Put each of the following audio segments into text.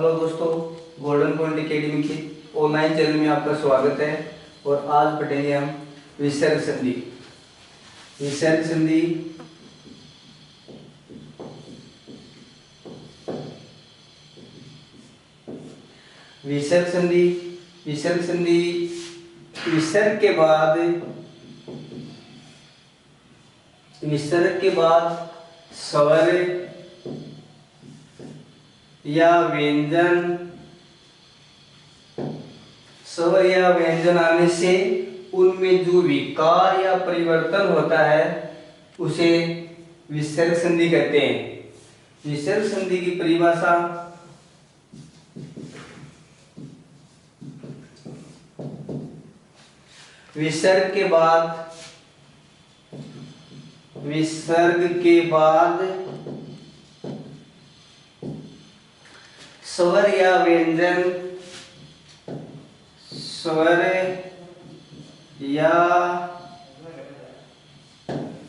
Hello दोस्तों, golden point academy के online channel में आपका स्वागत है। और आज पढ़ेंगे हम विसर्ग संधि। विसर्ग संधि विसर्ग संधि विसर्ग संधि विसर्ग के बाद स्वर या व्यंजन आने से उनमें जो विकार या परिवर्तन होता है उसे विसर्ग संधि कहते हैं। विसर्ग संधि की परिभाषा विसर्ग के बाद स्वर या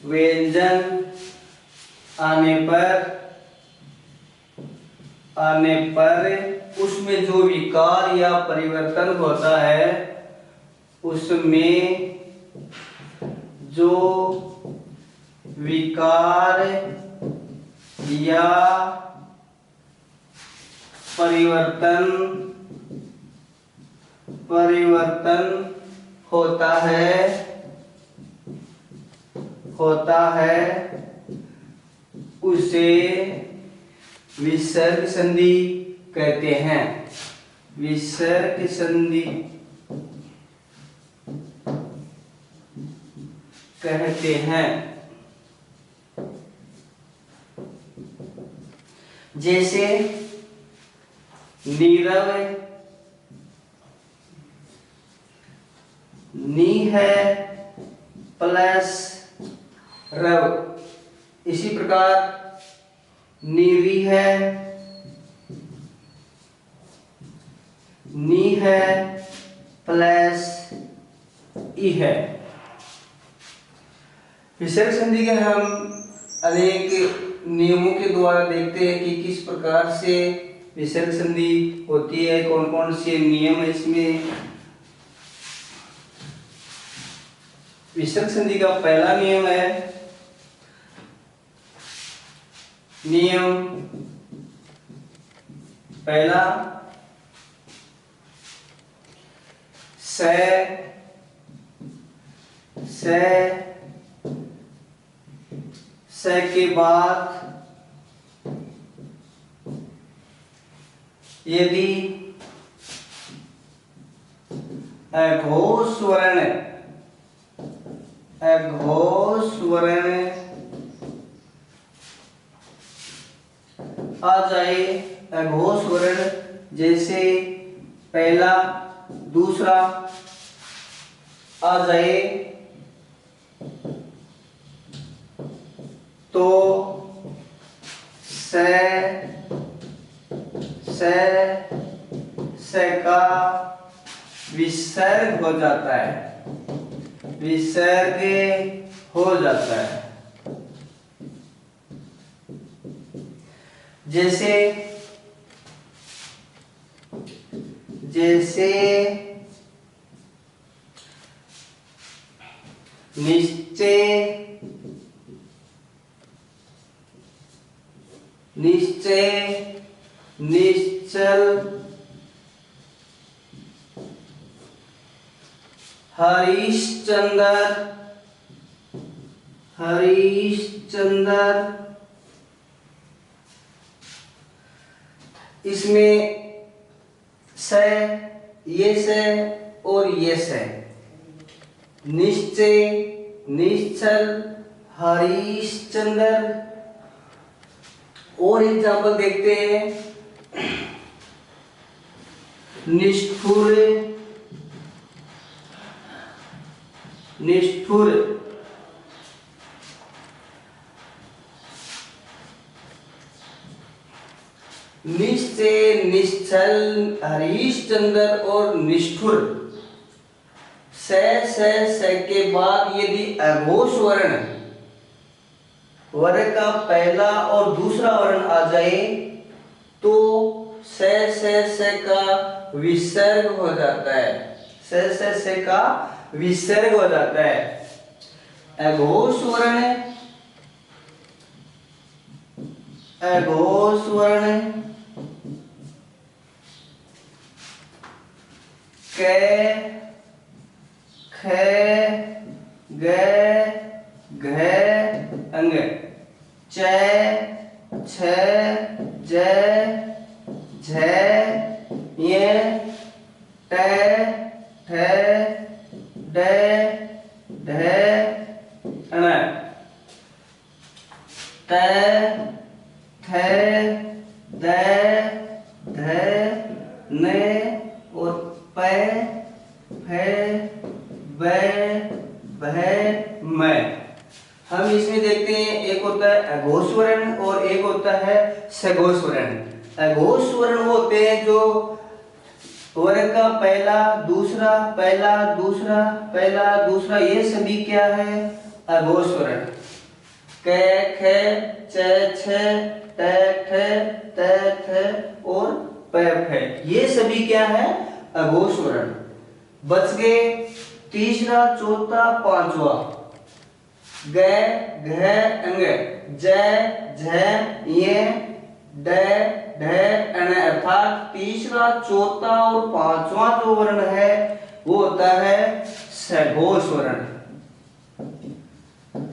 व्यंजन आने पर उसमें जो विकार या परिवर्तन होता है उसमें जो विकार या परिवर्तन होता है उसे विसर्ग संधि कहते हैं। विसर्ग संधि कहते हैं। जैसे नीरव नी है प्लस रव, इसी प्रकार नीरी है नी है प्लस ई है। विसर्ग संधि के हम अनेक नियमों के द्वारा देखते हैं कि किस प्रकार से विसर्ग संधि होती है, कौन कौन से नियम है इसमें। विसर्ग संधि का पहला नियम है पहला से के बाद यदि अघोष वर्ण आ जाए, अघोष वर्ण जैसे पहला दूसरा आ जाए तो से का विसर्ग हो जाता है। विसर्ग हो जाता है। जैसे निश्चय निश्चल हरिश्चंद्र इसमें ये से और ये से निश्चय निश्चल हरिश्चंद्र। और एग्जाम्पल देखते हैं, निष्ठुर निश्चय निश्चल हरिश्चंद्र और निष्ठुर से के बाद यदि अघोष वर्ण का पहला और दूसरा वर्ण आ जाए तो स से का विसर्ग हो जाता है, से का विसर्ग हो जाता है। अघोष वर्ण, अघोष वर्ण क, ख, ग, घ, अंग, च, छ, ज, झ, य, ट, ठ, ड, ढ, ण, त, थ, द, ध, न और प, फ, ब, भ, म। हम इसमें देखते हैं एक होता है अघोष वर्ण और एक होता है सघोष वर्ण। अघोष वर्ण होते हैं जो वर्ग का पहला दूसरा पहला दूसरा पहला दूसरा, ये सभी क्या है अघोष वर्ण। क, ख, च, छ, ट, ठ, त, थ और प, फ, ये सभी क्या है अघोष वर्ण। बच गए तीसरा चौथा पांचवा, ग, घ, अंग, ज, झ, य, ड, ढ, ण, अर्थात तीसरा चौथा और पांचवा जो वर्ण है वो होता है सघोष वर्ण,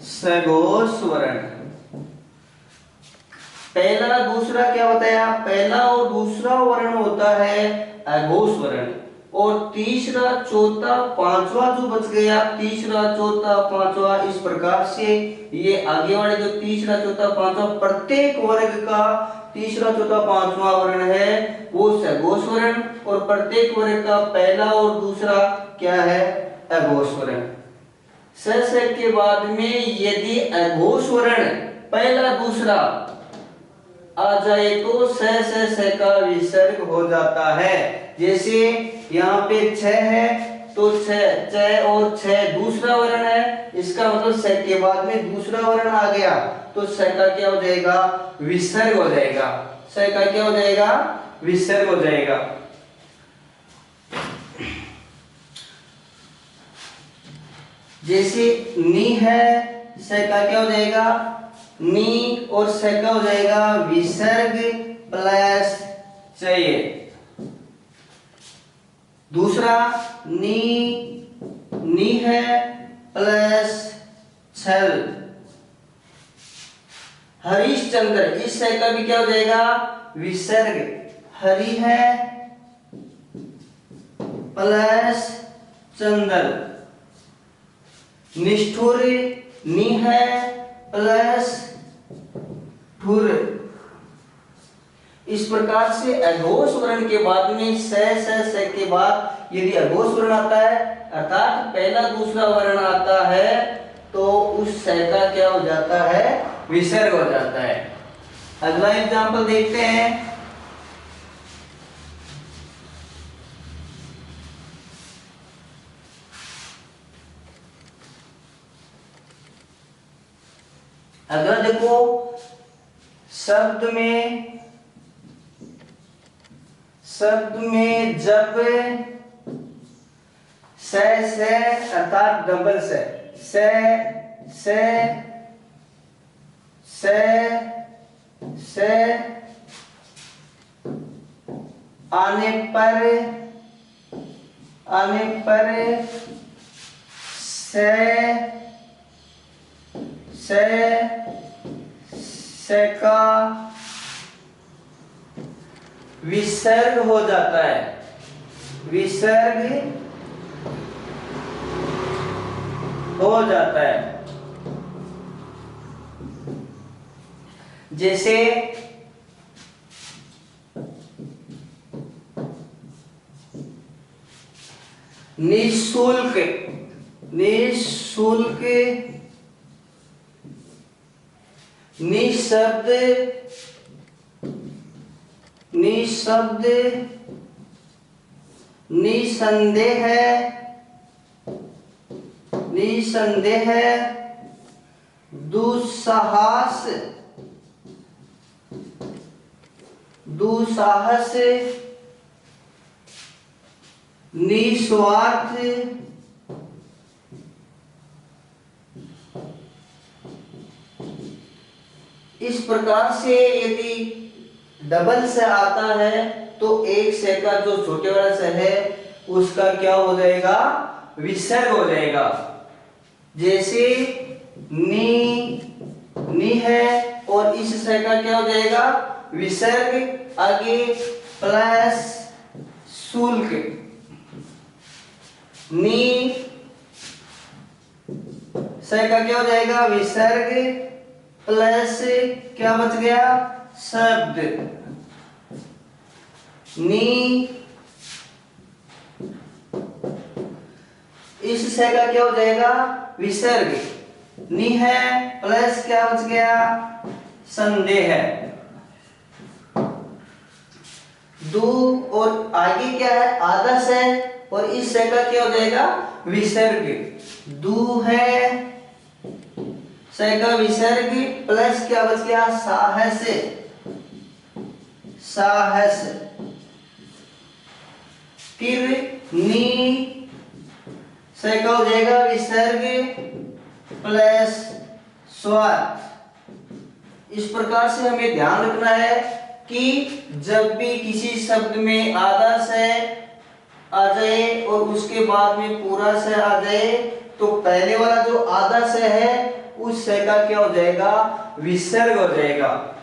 सघोष वर्ण। पहला दूसरा क्या बताया, पहला और दूसरा वर्ण होता है अघोष वर्ण, और तीसरा चौथा पांचवा जो बच गया, तीसरा चौथा पांचवा, इस प्रकार से ये आगे वाले जो तीसरा चौथा पांचवा प्रत्येक वर्ग का तीसरा चौथा पांचवा वर्ण है वो सघोष वर्ण, और प्रत्येक वर्ग का पहला और दूसरा क्या है अघोष वर्ण। स के बाद में यदि अघोष वर्ण पहला दूसरा आ जाए तो स का विसर्ग हो जाता है। जैसे यहाँ पे छ है तो छ और छ दूसरा वर्ण है, इसका मतलब स के बाद में दूसरा वर्ण आ गया तो स का क्या हो जाएगा विसर्ग हो जाएगा, स का क्या हो जाएगा विसर्ग हो जाएगा। जैसे नी है, स का क्या हो जाएगा नी, और स का हो जाएगा विसर्ग प्लस चाहिए। दूसरा नी है प्लस छल, हरिश्चंद्र, इस स का भी क्या हो जाएगा विसर्ग, हरि है प्लस चंद्र। निष्ठुर, नी है प्लस ठुर। इस प्रकार से अघोष वर्ण के बाद में स के बाद यदि अघोष वर्ण आता है अर्थात पहला दूसरा वर्ण आता है तो उस स का क्या हो जाता है विसर्ग हो जाता है। अगला एग्जांपल देखते हैं। अगर देखो शब्द में जब से अर्थात डबल से आने पर से का विसर्ग हो जाता है, विसर्ग हो जाता है। जैसे निःशुल्क, निःशुल्क, निशब्द, निशब्द, निसंदेह, निसंदेह, दुस्साहस, दुसाहस, निस्वार्थ, इस प्रकार से यदि डबल से आता है तो एक से का जो छोटे वाला से है उसका क्या हो जाएगा, विसर्ग हो जाएगा। जैसे नी है और इस से का क्या हो जाएगा, विसर्ग, आगे प्लस शुल्क, नी से का क्या हो जाएगा, विसर्ग प्लस क्या बच गया, शब्द, नी, इस से का क्या हो जाएगा, विसर्ग, नी है प्लस क्या बच गया, संदेह है। दो और आगे क्या है, आधा से और इस से का क्या हो जाएगा, विसर्ग, दू है से का विसर्ग प्लस क्या बच गया, साहस, साहस, फिर नी से का हो जाएगा, विसर्ग प्लस स्वार्थ। इस प्रकार से हमें ध्यान रखना है कि जब भी किसी शब्द में आधा से आ जाए और उसके बाद में पूरा से आ जाए तो पहले वाला जो आधा से है उस से का क्या हो जाएगा, विसर्ग हो जाएगा।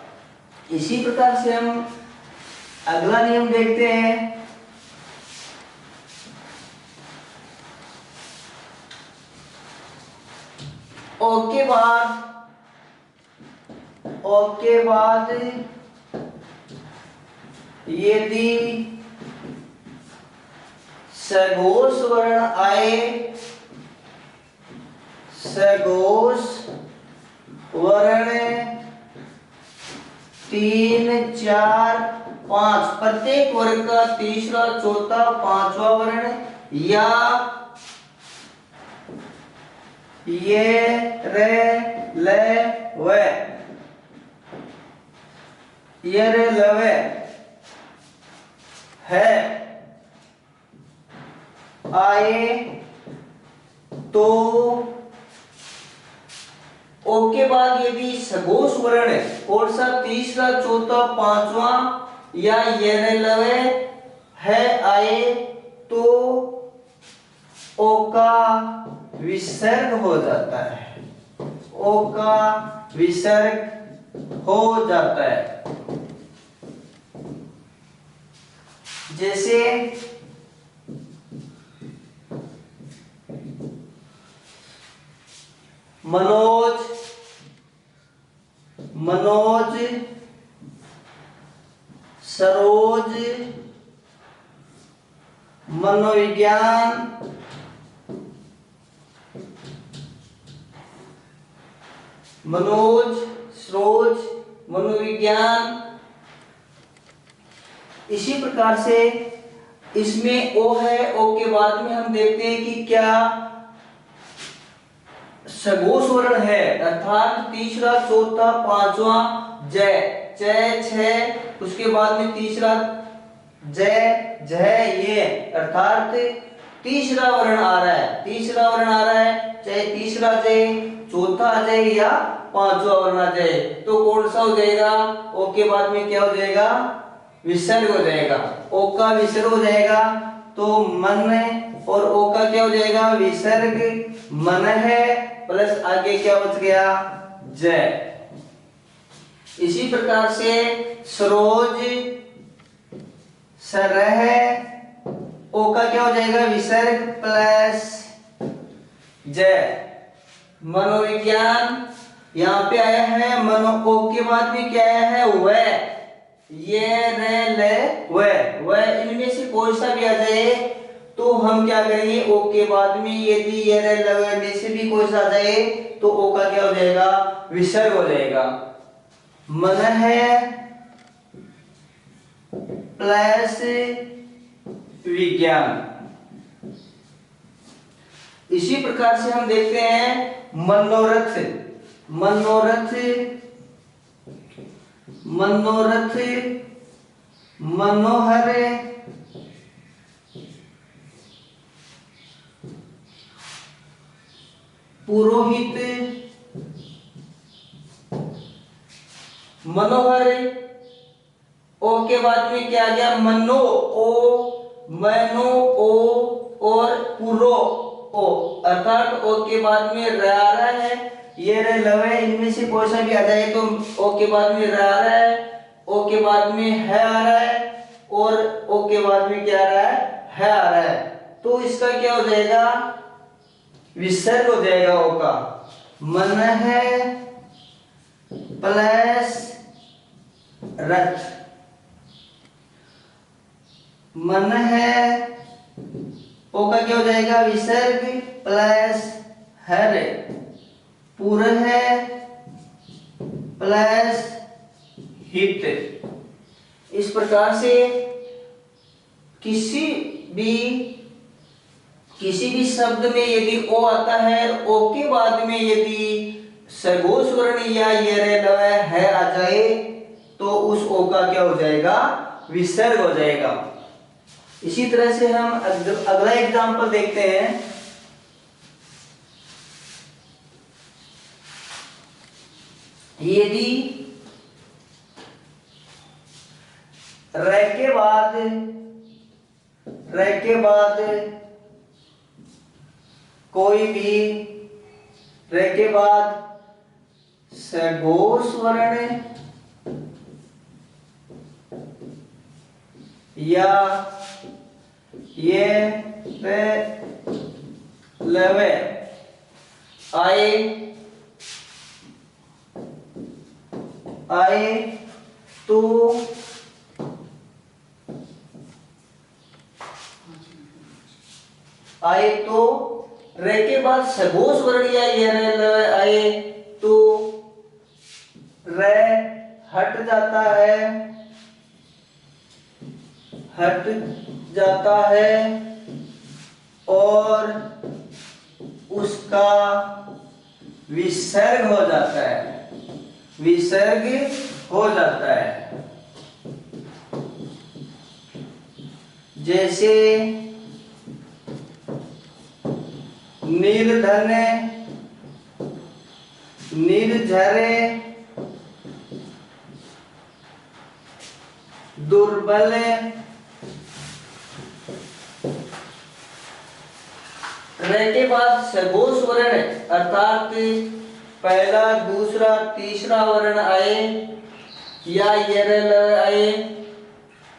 इसी प्रकार से हम अगला नियम देखते हैं। ओ के बाद यदि सघोष वर्ण आए, सघोष वर्ण 3, 4, 5 प्रत्येक वर्ग का तीसरा, चौथा, पांचवा वर्ण या ये रे ले वे, ये रे लवे है आए तो ओ के बाद यदि सघोष वर्ण कौन सा, तीसरा, चौथा, पांचवा या ये रे लवे है आए तो ओ का विसर्ग हो जाता है, ओ का विसर्ग हो जाता है। जैसे मनोज, मनोज, सरोज, मनोविज्ञान, मनोज, सरोज, मनोविज्ञान। इसी प्रकार से इसमें ओ है, ओ के बाद में हम देखते हैं कि क्या सघोष वर्ण है, अर्थात तीसरा, चौथा, पांचवा जय, जय, छ, उसके बाद में तीसरा जय, जय, ये अर्थात तीसरा वर्ण आ रहा है, तीसरा वर्ण आ रहा है, चाहे तीसरा जय, चौथा जय या पांचवा वर्ण आ जाए तो कौन सा हो जाएगा, ओ के बाद में क्या हो जाएगा, विसर्ग हो जाएगा। ओ का विसर्ग हो जाएगा तो मन, और ओ का क्या हो जाएगा, विसर्ग, मन है प्लस आगे क्या बच गया, जय। इसी प्रकार से सरोज, सरह, ओ का क्या हो जाएगा, विसर्ग प्लस जय। मनोविज्ञान यहाँ पे आया है, मनो, ओ के बाद भी क्या आया है, वह, ये रे ले वह, इनमें से कोई सा भी आ जाए तो हम क्या करेंगे, ओ के बाद में यदि ये रे ले में से भी कोई सा आ जाए तो ओ का क्या हो जाएगा, विसर्ग हो जाएगा। मन है प्लस विज्ञान। इसी प्रकार से हम देखते हैं मनोरथ, मनोरथ, मनोरथ, मनोहर, पुरोहित, मनोहर, ओ के बाद में क्या आ गया, मनो ओ, मनो ओ और पुरो ओ, अर्थात ओ के बाद में र आ रहा है, ये रे लवे, इनमें से कोई सा भी आ जाए तो ओ के बाद में र आ रहा है, ओ के बाद में है आ रहा है और ओ के बाद में क्या आ रहा है आ रहा है, तो इसका क्या हो जाएगा, विसर्ग हो जाएगा ओ का। मन है प्लस रथ, मन है ओ का क्या हो जाएगा, विसर्ग प्लस हर, पुर है प्लस हित। इस प्रकार से किसी भी शब्द में यदि ओ आता है, ओ के बाद में यदि सघोष वर्ण या ये है आ जाए तो उस ओ का क्या हो जाएगा, विसर्ग हो जाएगा। इसी तरह से हम अगला एग्जांपल देखते हैं। यदि र के बाद कोई भी र के बाद सघोष वर्ण या ये लवे आए तो र के बाद सघोष वर्ण या ये आए तो र हट जाता है और उसका विसर्ग हो जाता है, जैसे निर्धन, निर्झरे, दुर्बल, र के बाद सघोष वर्ण अर्थात पहला दूसरा तीसरा वर्ण आए या ये आए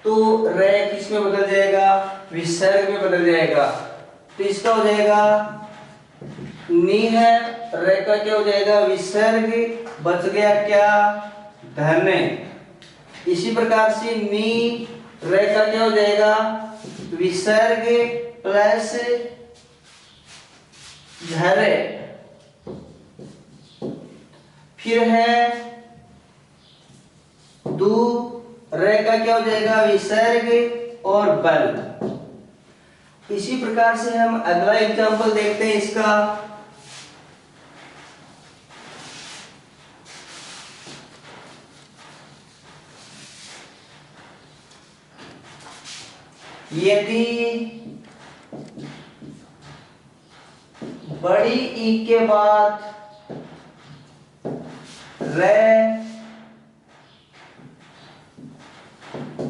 तो र किस में बदल जाएगा, विसर्ग में बदल जाएगा। तो इसका हो जाएगा नी है, र का क्या हो जाएगा, विसर्ग, बच गया क्या, धन। इसी प्रकार से नी र का क्या हो जाएगा, विसर्ग प्लस झरे। फिर है दू, र का क्या हो जाएगा, विसर्ग और बल। इसी प्रकार से हम अगला एग्जांपल देखते हैं इसका। यदि बड़ी ई के बाद र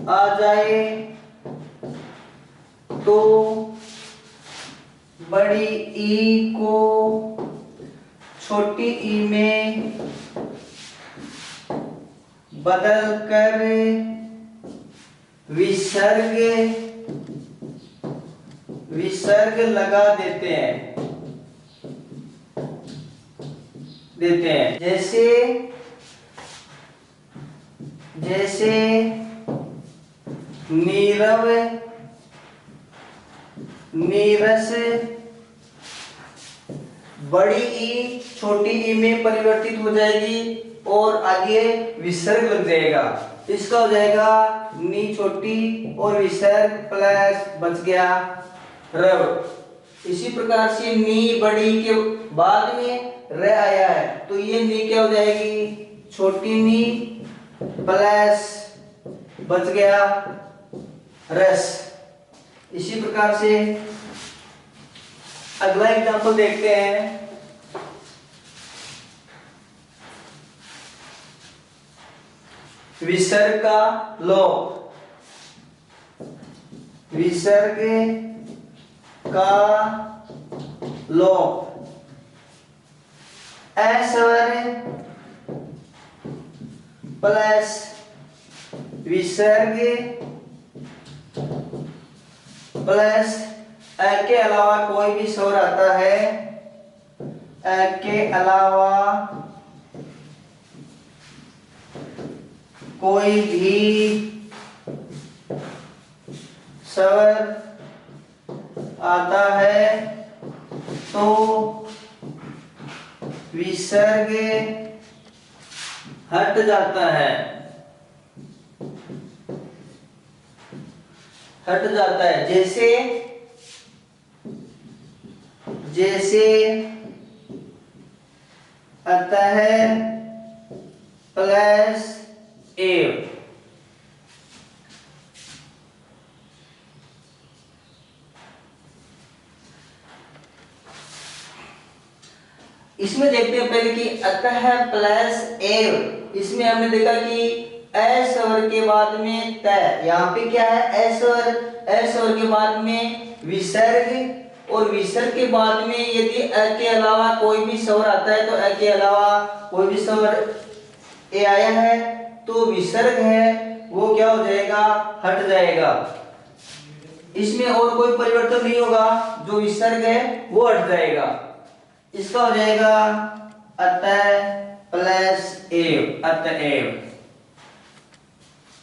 आ जाए तो बड़ी ई को छोटी ई में बदलकर विसर्ग लगा देते हैं। जैसे नीरव, नीरस, बड़ी ई छोटी ई में परिवर्तित हो जाएगी और आगे विसर्ग लग जाएगा। इसका हो जाएगा नी छोटी और विसर्ग प्लस बच गया रव। इसी प्रकार से नी बड़ी के बाद में र आया है तो ये नी क्या हो जाएगी, छोटी नी प्लस बच गया रस। इसी प्रकार से अगला एग्जाम्पल देखते हैं। विसर्ग का लोप, विसर्ग का लोप, अ स्वर प्लस विसर्ग प्लस अ के अलावा कोई भी स्वर आता है, अ के अलावा कोई भी स्वर आता है तो विसर्ग हट जाता है, हट जाता है। जैसे जैसे अतः प्लस एव, इसमें देखते हैं पहले कि अतः प्लस एव। इसमें हमने देखा कि अ स्वर के बाद में त, यहाँ पे क्या है अ स्वर के बाद में विसर्ग, और विसर्ग के बाद में यदि अ के अलावा कोई भी स्वर आता है तो अ के अलावा कोई भी स्वर ए आया है तो विसर्ग है वो क्या हो जाएगा, हट जाएगा। इसमें और कोई परिवर्तन नहीं होगा, जो विसर्ग है वो हट जाएगा। इसका हो जाएगा अतः प्लस एव, अतएव।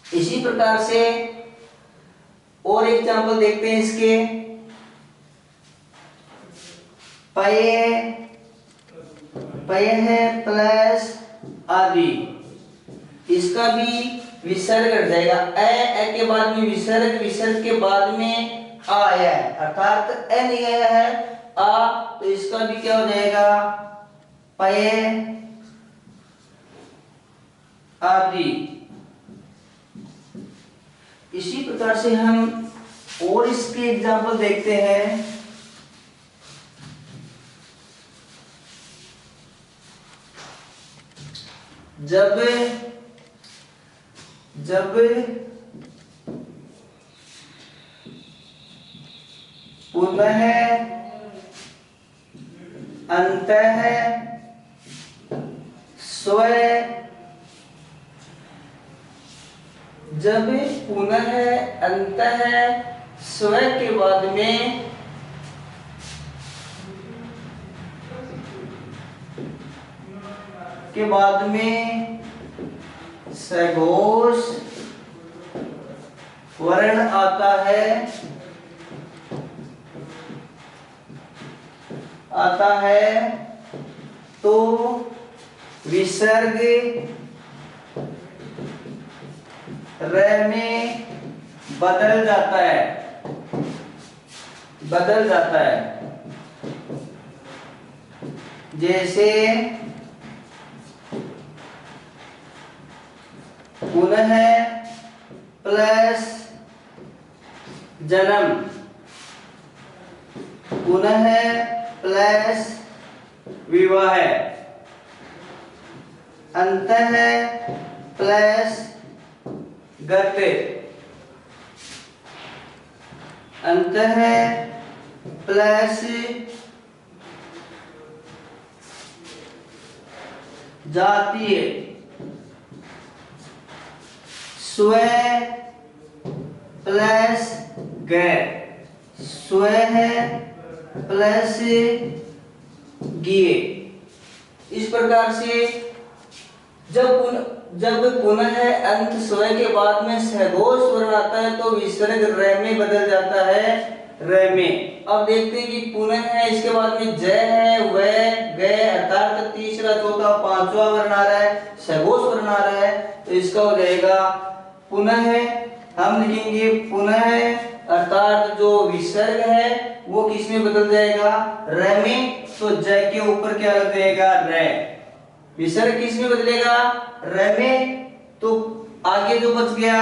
इसी प्रकार से और एग्जाम्पल देखते हैं इसके। पये, पयः प्लस आदि, इसका भी विसर्ग हट जाएगा। अ के बाद में विसर्ग, विसर्ग के बाद में आ आया है, अर्थात अ नहीं आया है आ, तो इसका भी क्या हो जाएगा पये आदि। इसी प्रकार से हम और इसके एग्जाम्पल देखते हैं। जब जब पुनः अंतः स्व, जब पुनः अंतः स्व के बाद में सघोष वर्ण आता है तो विसर्ग र में बदल जाता है, बदल जाता है। जैसे पुनः प्लस जन्म, पुनः प्लस विवाह, अंतः प्लस गत, अंतः प्लस जातीय, स्व प्लस ग, स्व प्लस गिए। इस प्रकार से जब पुनः अंत स्व के बाद में सघोष वर्ण आता है तो विसर्ग र में बदल जाता है, र में। अब देखते हैं कि पुनः है, इसके बाद में ज है, व, ग, अर्थात तीसरा चौथा पांचवा वर्ण आ रहा है, सघोष वर्ण आ रहा है, तो इसका हो जाएगा पुनः। हम लिखेंगे पुनः अर्थात जो विसर्ग है वो किस में बदल जाएगा, र में, तो ज के ऊपर क्या लग जाएगा, र। विसर्ग किस में बदलेगा, र में, तो आगे जो बच गया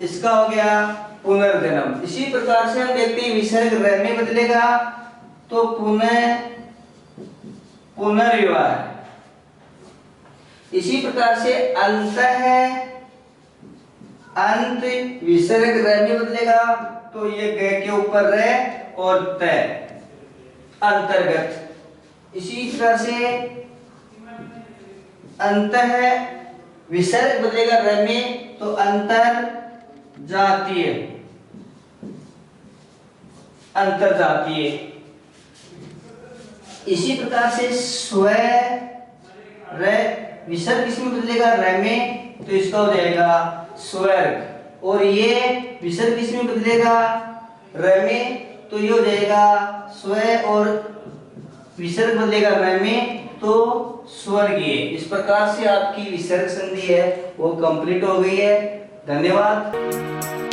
इसका हो गया पुनर्जन्म। इसी प्रकार से हम देखते हैं विसर्ग र में बदलेगा तो पुनर्विवाह। इसी प्रकार से अंत है, अंत विसर्ग र में बदलेगा तो ये ग के ऊपर र और त अंतर्गत। इसी प्रकार से अंत है विसर्ग बदलेगा र में तो अंतर जातीय, अंतर जातीय। इसी प्रकार से स्व र विसर्ग किसमें बदलेगा र में तो इसका हो जाएगा स्वर्ग, और ये विसर्ग किसमें बदलेगा र में तो ये हो जाएगा स्व, और विसर्ग बदलेगा र में तो स्वर्गीय। इस प्रकार से आपकी विसर्ग संधि है वो कंप्लीट हो गई है। धन्यवाद।